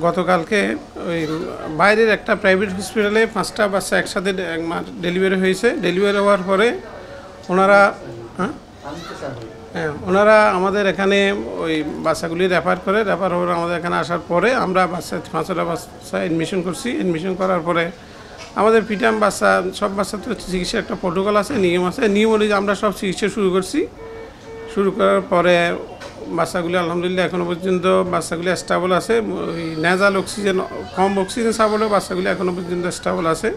গতকালকে ওই বাইরের একটা প্রাইভেট হসপিটালে 5টা বাচ্চা একসাথে ডেলিভারি হয়েছে। ডেলিভারি হওয়ার পরে ওনারা ওনারা আমাদের এখানে ওই বাচ্চাগুলি রেফার হওয়ার আমাদের এখানে আসার পরে আমরা 5টা বাচ্চা এডমিশন করছি। এডমিশন করার পরে আমাদের পিটাম বাচ্চা সব বাচ্চা তো চিকিৎসার একটা প্রোটোকল আছে, নিয়ম আছে। নিয়ম অনুযায়ী আমরা সব চিকিৎসা শুরু করছি। শুরু করার পরে বাচ্চাগুলি আলহামদুলিল্লাহ এখনও পর্যন্ত বাচ্চাগুলি স্টেবল আছে। ওই নেজাল অক্সিজেন কম অক্সিজেন সাপোর্টে বাচ্চাগুলি এখনও পর্যন্ত স্টেবল আছে।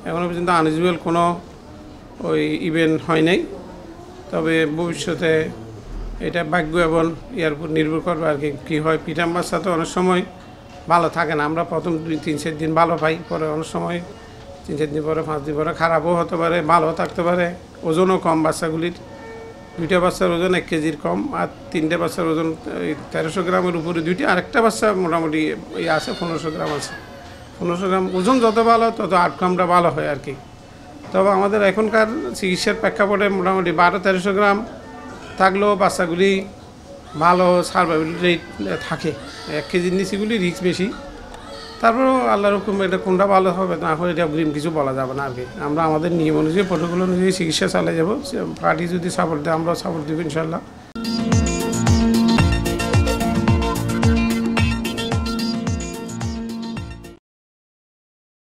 এখনও পর্যন্ত আনইউজুয়াল কোনো ওই ইভেন্ট হয় নাই। তবে ভবিষ্যতে এটা ভাগ্য এবং ইয়ার উপর নির্ভর করবে আর কি কী হয়। পিটাম বাচ্চা তো অনেক সময় ভালো থাকে না। আমরা প্রথম 2-3 দিন ভালো পাই, পরে অনেক সময় 3-4 দিন পরে 5 দিন পরে খারাপও হতে পারে, ভালোও থাকতে পারে। ওজনও কম বাচ্চাগুলির। 2টা বাচ্চার ওজন 1 কেজির কম, আর 3টে বাচ্চার ওজন 1300 গ্রামের উপরে 2টি। আরেকটা বাচ্চা মোটামুটি ওই আছে 1500 গ্রাম আছে। 1500 গ্রাম ওজন যত ভালো তত আউটকামটা ভালো হয় আর কি। তবে আমাদের এখনকার চিকিৎসার প্রেক্ষাপটে মোটামুটি 1200-1300 গ্রাম থাকলেও বাচ্চাগুলি ভালো সার্ভাইভাল রেট থাকে। 1 কেজির নিচেগুলি রিস্ক বেশি। তারপরেও আল্লাহর হুকুম এটা কোনটা ভালো হবে না হয় এটা অগ্রিম কিছু বলা যাবে না আর কি। আমরা আমাদের নিয়ম অনুযায়ী প্রোটোকল অনুযায়ী চিকিৎসা চালিয়ে যাব। পার্টি যদি সাপোর্ট দেয় আমরাও সাপোর্ট দেবো ইনশাল্লাহ।